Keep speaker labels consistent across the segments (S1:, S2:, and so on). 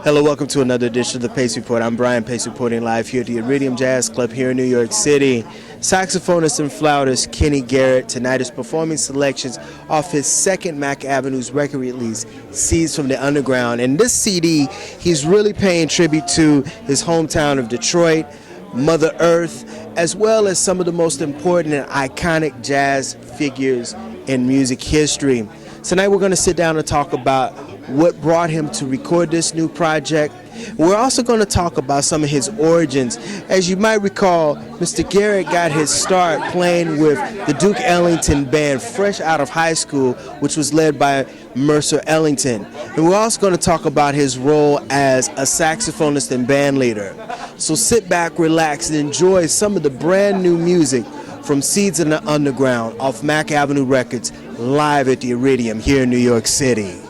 S1: Hello, welcome to another edition of the Pace Report. I'm Brian Pace, reporting live here at the Iridium Jazz Club here in New York City. Saxophonist and flautist Kenny Garrett tonight is performing selections off his second Mack Avenue record release, Seeds from the Underground. And this CD, he's really paying tribute to his hometown of Detroit, Mother Earth, as well as some of the most important and iconic jazz figures in music history. Tonight we're going to sit down and talk about what brought him to record this new project. We're also going to talk about some of his origins. As you might recall, Mr. Garrett got his start playing with the Duke Ellington band fresh out of high school, which was led by Mercer Ellington. And we're also going to talk about his role as a saxophonist and band leader. So sit back, relax, and enjoy some of the brand new music from Seeds in the Underground off Mack Avenue Records, live at the Iridium here in New York City.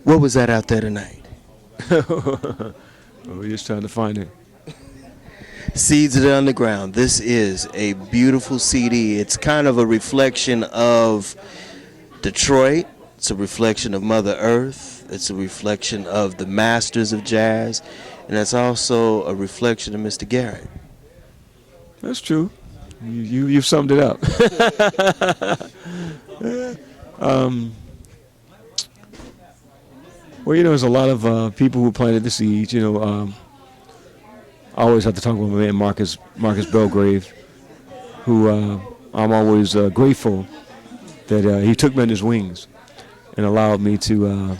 S1: What was that out there tonight?
S2: We're just trying to find it.
S1: Seeds of the Underground. This is a beautiful CD. It's kind of a reflection of Detroit. It's a reflection of Mother Earth. It's a reflection of the masters of jazz. And it's also a reflection of Mr. Garrett.
S2: That's true. You've summed it up. Well, there's a lot of people who planted the seeds. I always have to talk about my man Marcus Belgrave, who I'm always grateful that he took me under his wings and allowed me to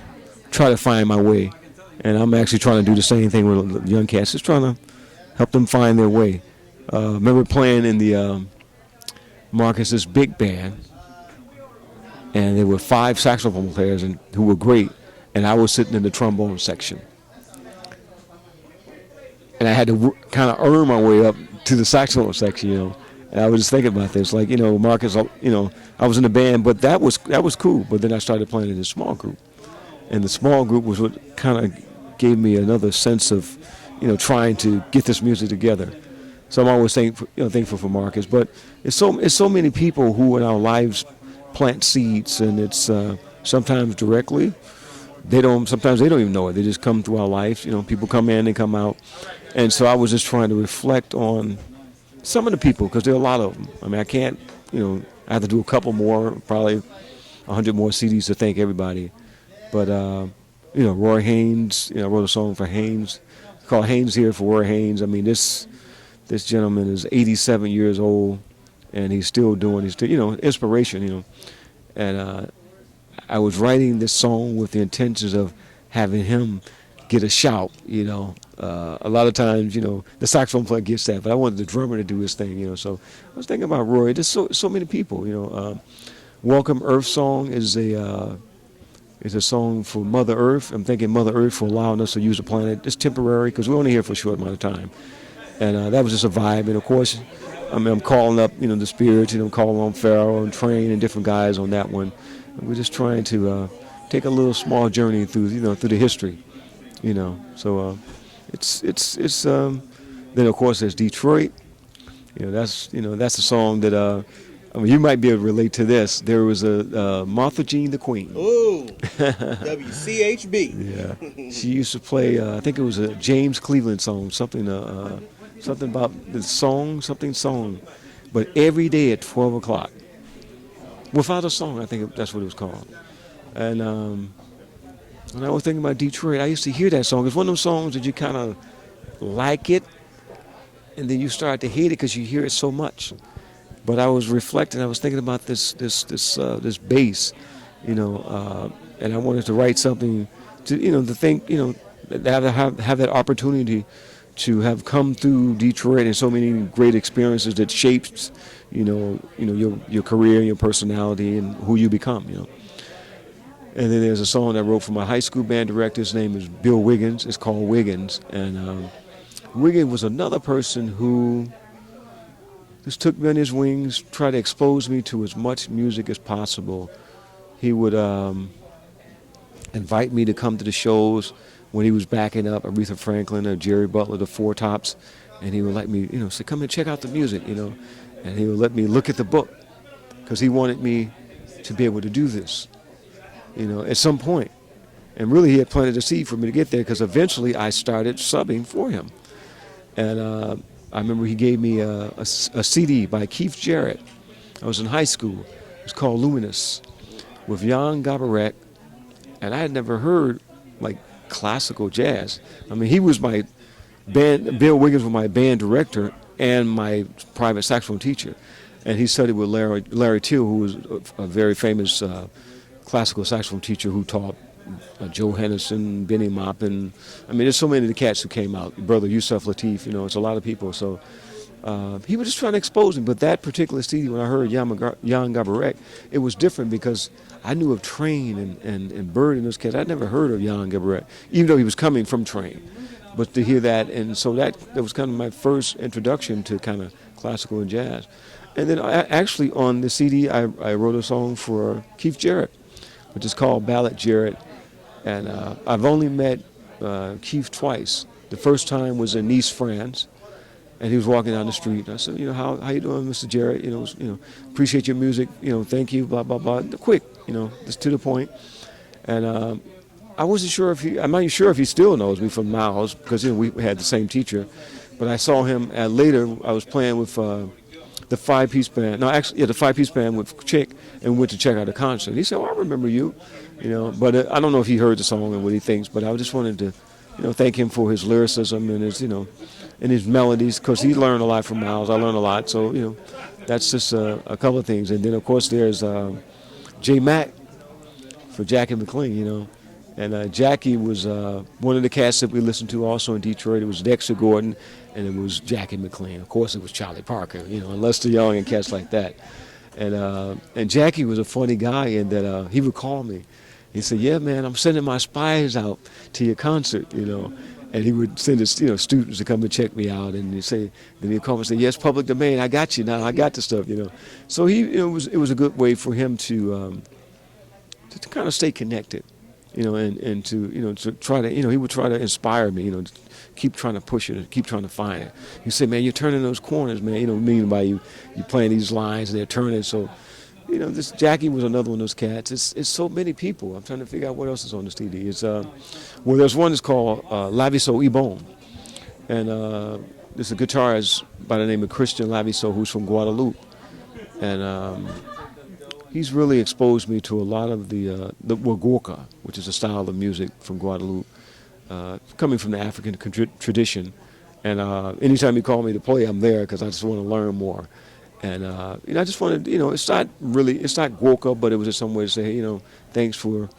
S2: try to find my way. And I'm actually trying to do the same thing with young cats, just trying to help them find their way. Remember playing in the Marcus's big band, and there were 5 saxophone players who were great. and I was sitting in the trombone section. And I had to kind of earn my way up to the saxophone section, you know. And I was just thinking about this, like, you know, Marcus, you know, I was in the band, but that was cool. But then I started playing in a small group, and the small group was what kind of gave me another sense of, you know, trying to get this music together. So I'm always thankful for Marcus. But it's so many people who in our lives plant seeds, and it's sometimes directly. Sometimes they don't even know it. They just come through our life. You know, people come in, they come out. And so I was just trying to reflect on some of the people, because there are a lot of them. I mean, I can't, you know, I have to do a couple more, probably 100 more CDs to thank everybody. But, you know, Roy Haynes, you know, I wrote a song for Haynes, called Haynes Here for Roy Haynes. I mean, this gentleman is 87 years old, and he's still, you know, inspiration, you know. And I was writing this song with the intentions of having him get a shout, you know. A lot of times, you know, the saxophone player gets that, but I wanted the drummer to do his thing, you know. So I was thinking about Roy. There's so many people, you know. Welcome Earth Song is a song for Mother Earth. I'm thanking Mother Earth for allowing us to use the planet. It's temporary because we're only here for a short amount of time. And that was just a vibe. And of course, I mean, I'm calling up, you know, the spirits, you know, calling on Pharaoh and Train and different guys on that one. And we're just trying to take a little small journey through, you know, through the history, you know. So it's then of course there's Detroit. You know, that's a song that I mean, you might be able to relate to this. There was a Martha Jean the Queen.
S1: Ooh, WCHB.
S2: Yeah, she used to play. I think it was a James Cleveland song, something about the song, but every day at 12 o'clock. Without a song, I think that's what it was called. And when I was thinking about Detroit, I used to hear that song. It's one of those songs that you kind of like it, and then you start to hate it because you hear it so much. But I was reflecting. I was thinking about this bass, you know, and I wanted to write something to, you know, to think, you know, have that opportunity to have come through Detroit and so many great experiences that shapes, you know your career, your personality, and who you become, you know. And then there's a song I wrote for my high school band director. His name is Bill Wiggins. It's called Wiggins, and Wiggins was another person who just took me on his wings, tried to expose me to as much music as possible. He would invite me to come to the shows when he was backing up Aretha Franklin or Jerry Butler, the Four Tops, and he would let me, you know, say, come and check out the music, you know, and he would let me look at the book because he wanted me to be able to do this, you know, at some point. And really he had planted a seed for me to get there because eventually I started subbing for him. And I remember he gave me a CD by Keith Jarrett. I was in high school. It was called Luminous with Jan Gabarek, and I had never heard like classical jazz. I mean, he was my band, Bill Wiggins was my band director and my private saxophone teacher. And he studied with Larry Till, who was a very famous classical saxophone teacher who taught Joe Hennessy, Benny Maupin. I mean, there's so many of the cats who came out. Brother Yusuf Lateef, you know, it's a lot of people. So he was just trying to expose me. But that particular CD, when I heard Jan Gabarek, it was different because I knew of Train and Bird and those cats. I'd never heard of Jan Gabarek, even though he was coming from Train. But to hear that, and so that was kind of my first introduction to kind of classical and jazz. And then actually on the CD, I wrote a song for Keith Jarrett, which is called Ballad Jarrett. And I've only met Keith twice. The first time was in Nice, France, and he was walking down the street. And I said, you know, how you doing, Mr. Jarrett? You know, appreciate your music. You know, thank you. Blah blah blah. Quick, you know, just to the point. And I wasn't sure I'm not even sure if he still knows me from Miles because you know we had the same teacher. But I saw him later. I was playing with the five-piece band. No, actually, yeah, the five-piece band with Chick, and we went to check out a concert. He said, "Oh, I remember you." You know, but I don't know if he heard the song and what he thinks, but I just wanted to, you know, thank him for his lyricism and his, you know, and his melodies, because he learned a lot from Miles. I learned a lot, so, you know, that's just a couple of things. And then, of course, there's J. Mack for Jackie McLean, you know, and Jackie was one of the cats that we listened to also in Detroit. It was Dexter Gordon, and it was Jackie McLean. Of course, it was Charlie Parker, you know, and Lester Young and cats like that. And Jackie was a funny guy in that he would call me. He said, "Yeah, man, I'm sending my spies out to your concert, you know." And he would send his, students to come and check me out, and then he'd call and say, "Yes, public domain, I got you now. I got the stuff, you know." So it was a good way for him to kind of stay connected, and to try to, he would try to inspire me, to keep trying to push it, keep trying to find it. He said, "Man, you're turning those corners, man. Meaning by you playing these lines and they're turning." So, this Jackie was another one of those cats. It's so many people. I'm trying to figure out what else is on the CD. It's there's one that's called Laviso Ibon, and there's a guitarist by the name of Christian Laviso who's from Guadeloupe, and he's really exposed me to a lot of the Wagorka, which is a style of music from Guadeloupe, coming from the African tradition. And anytime he called me to play, I'm there because I just want to learn more. And I just wanted, it's not Guoka, but it was just some way to say, thanks for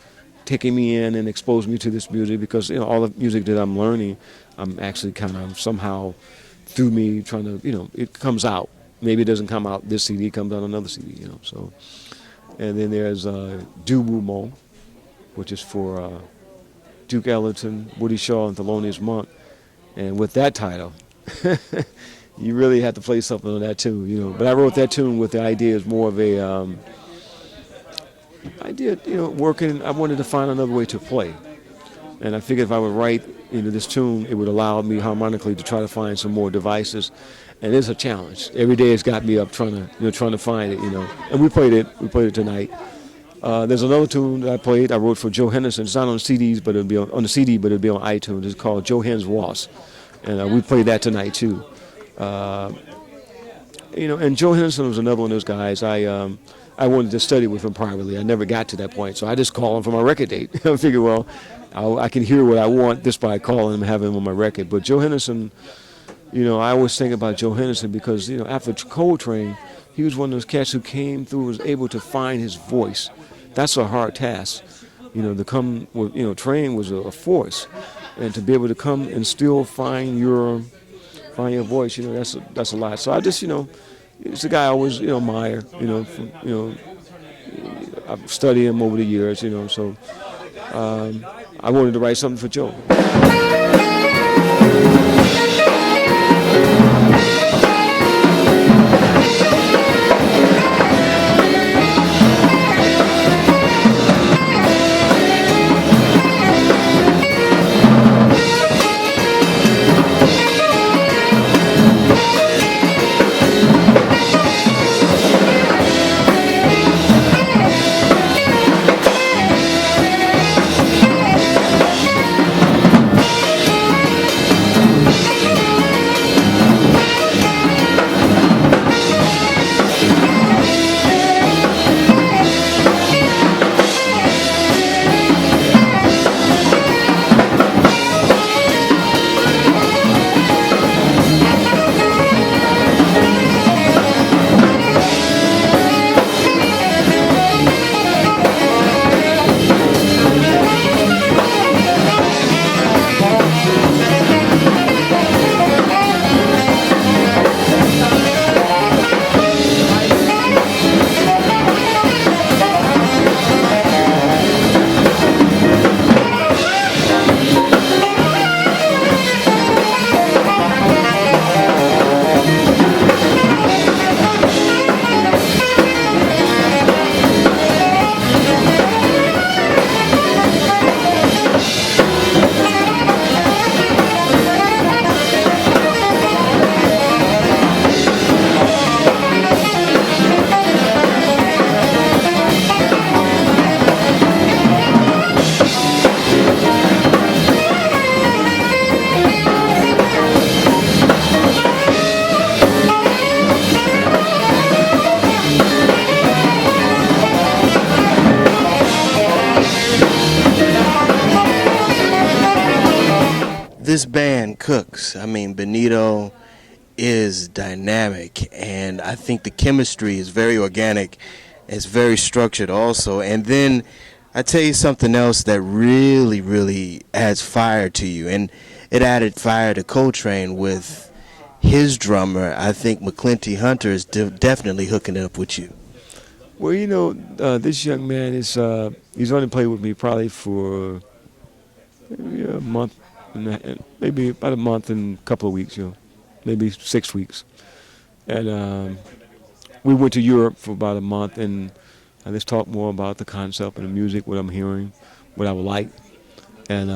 S2: taking me in and exposing me to this music, because all the music that I'm learning, I'm actually kind of somehow through me trying to, it comes out. Maybe it doesn't come out this CD, it comes out another CD, So, and then there's Du Mo, which is for Duke Ellington, Woody Shaw, and Thelonious Monk. And with that title, you really have to play something on that tune, But I wrote that tune with the idea as more of a working. I wanted to find another way to play, and I figured if I would write, this tune, it would allow me harmonically to try to find some more devices. And it's a challenge. Every day it's got me up trying to find it, And we played it tonight. There's another tune that I wrote for Joe Henderson. It's not on CDs, but it'll be on the CD, but it'll be on iTunes. It's called Joe Hen's Waltz, and we played that tonight too. And Joe Henderson was another one of those guys. I wanted to study with him privately. I never got to that point, so I just called him for my record date. I figured, well, I can hear what I want just by calling him and having him on my record. But Joe Henderson, I always think about Joe Henderson because, after Coltrane, he was one of those cats who came through, was able to find his voice. That's a hard task, to come with, Train was a force, and to be able to come and still find your voice, that's a lot. So I just, it's a guy I always, admire, I've studied him over the years, so I wanted to write something for Joe.
S1: This band cooks. I mean, Benito is dynamic, and I think the chemistry is very organic. It's very structured also. And then I tell you something else that really, really adds fire to you, and it added fire to Coltrane with his drummer. I think McClinty Hunter is definitely hooking it up with you.
S2: Well, this young man he's only played with me probably for maybe a month, maybe about a month and a couple of weeks, maybe 6 weeks. And we went to Europe for about a month, and I just talked more about the concept and the music, what I'm hearing, what I would like. And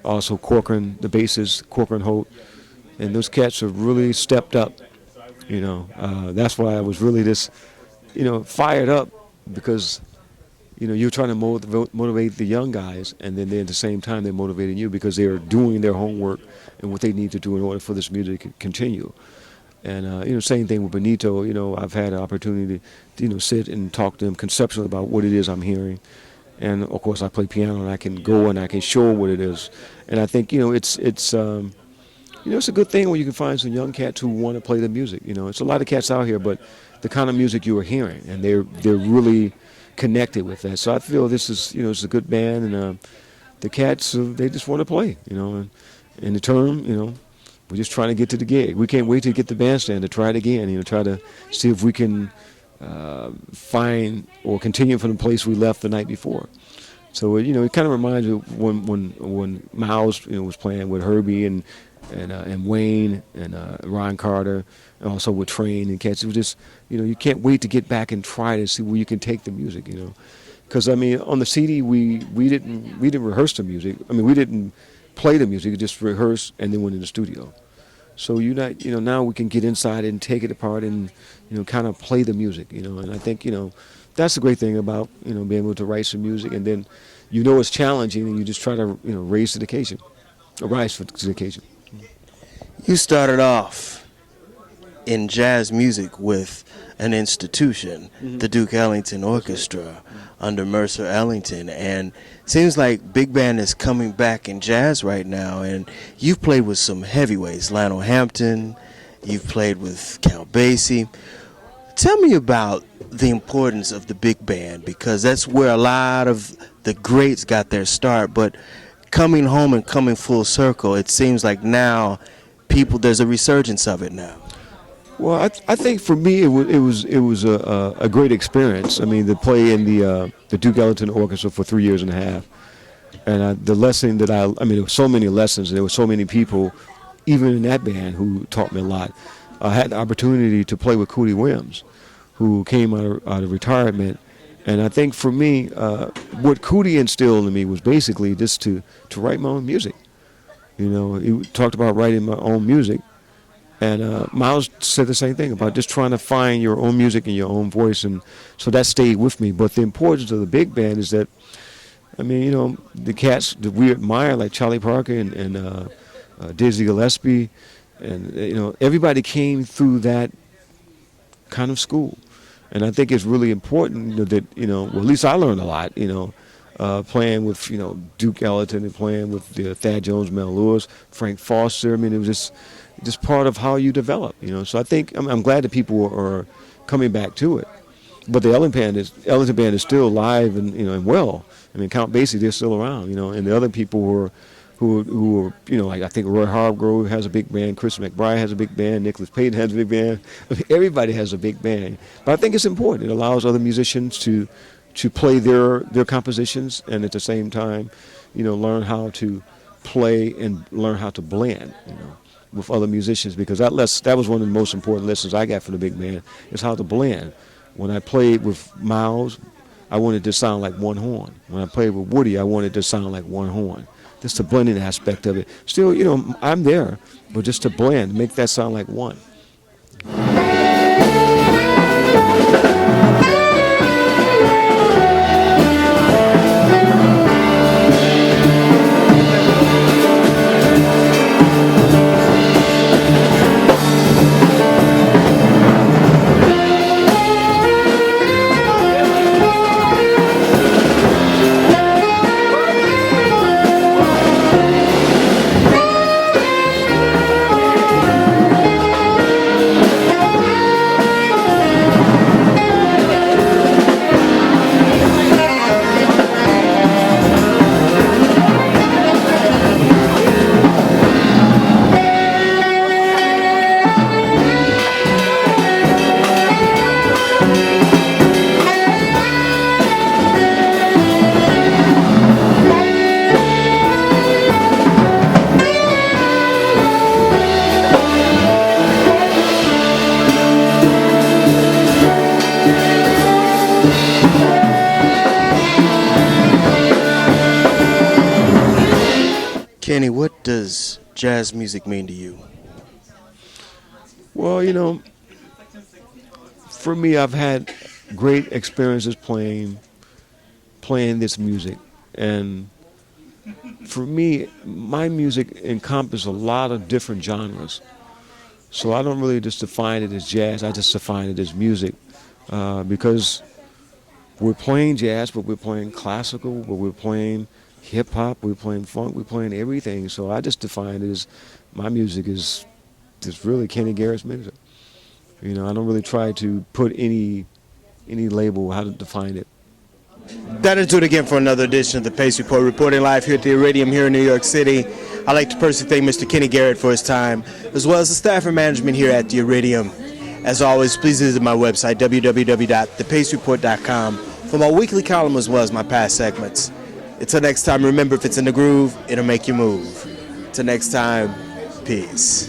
S2: also Corcoran, the bassist, Corcoran Holt. And those cats have really stepped up, That's why I was really just, fired up because, you're trying to motivate the young guys, and then at the same time they're motivating you because they're doing their homework and what they need to do in order for this music to continue. And, same thing with Benito. I've had an opportunity to, sit and talk to him conceptually about what it is I'm hearing. And, of course, I play piano, and I can go and I can show what it is. And I think, it's a good thing when you can find some young cats who want to play the music. It's a lot of cats out here, but the kind of music you are hearing, and they're really connected with that. So I feel this is, it's a good band, and the cats, they just want to play, And in the term, we're just trying to get to the gig. We can't wait to get the bandstand to try it again, try to see if we can find or continue from the place we left the night before. So, it kind of reminds me of when Miles, was playing with Herbie and Wayne and Ron Carter, and also with Train and cats. It was just, you can't wait to get back and try to see where you can take the music, Because, on the CD, we didn't rehearse the music. We didn't play the music, just rehearse and then went in the studio. So now we can get inside and take it apart and, kind of play the music, And I think, that's the great thing about, being able to write some music, and then, it's challenging, and you just try to, rise to the occasion.
S1: You started off in jazz music with an institution, the Duke Ellington Orchestra, under Mercer Ellington, and it seems like big band is coming back in jazz right now, and you've played with some heavyweights, Lionel Hampton, you've played with Count Basie. Tell me about the importance of the big band, because that's where a lot of the greats got their start, but coming home and coming full circle, it seems like now there's a resurgence of it now.
S2: Well, I think for me it was a great experience. To play in the Duke Ellington Orchestra for 3 years and a half, and the lesson that there were so many lessons, and there were so many people, even in that band, who taught me a lot. I had the opportunity to play with Cootie Williams, who came out of retirement, and I think for me, what Cootie instilled in me was basically just to write my own music. He talked about writing my own music. And Miles said the same thing about just trying to find your own music and your own voice, and so that stayed with me. But the importance of the big band is that, the cats that we admire, like Charlie Parker and Dizzy Gillespie, and everybody came through that kind of school, and I think it's really important that well, at least I learned a lot, playing with Duke Ellington and playing with Thad Jones, Mel Lewis, Frank Foster. It was just part of how you develop, So I think I'm glad that people are coming back to it. But the Ellington band is still alive and and well. Count Basie, they're still around, and the other people who are like I think Roy Hargrove has a big band, Chris McBride has a big band, Nicholas Payton has a big band. Everybody has a big band. But I think it's important. It allows other musicians to play their compositions, and at the same time, learn how to play and learn how to blend, with other musicians, because that was one of the most important lessons I got from the big band, is how to blend. When I played with Miles, I wanted to sound like one horn. When I played with Woody, I wanted to sound like one horn. Just the blending aspect of it. Still, I'm there, but just to blend, make that sound like one.
S1: Kenny, what does jazz music mean to you?
S2: Well, for me, I've had great experiences playing this music, and for me, my music encompasses a lot of different genres. So I don't really just define it as jazz. I just define it as music because we're playing jazz, but we're playing classical, but we're playing hip hop, we're playing funk, we're playing everything. So I just define it as my music is just really Kenny Garrett's music. I don't really try to put any label how to define it.
S1: That is it again for another edition of the Pace Report, reporting live here at the Iridium here in New York City. I'd like to personally thank Mr. Kenny Garrett for his time, as well as the staff and management here at the Iridium. As always, please visit my website, www.thepacereport.com, for my weekly column as well as my past segments. Until next time, remember, if it's in the groove, it'll make you move. Until next time, peace.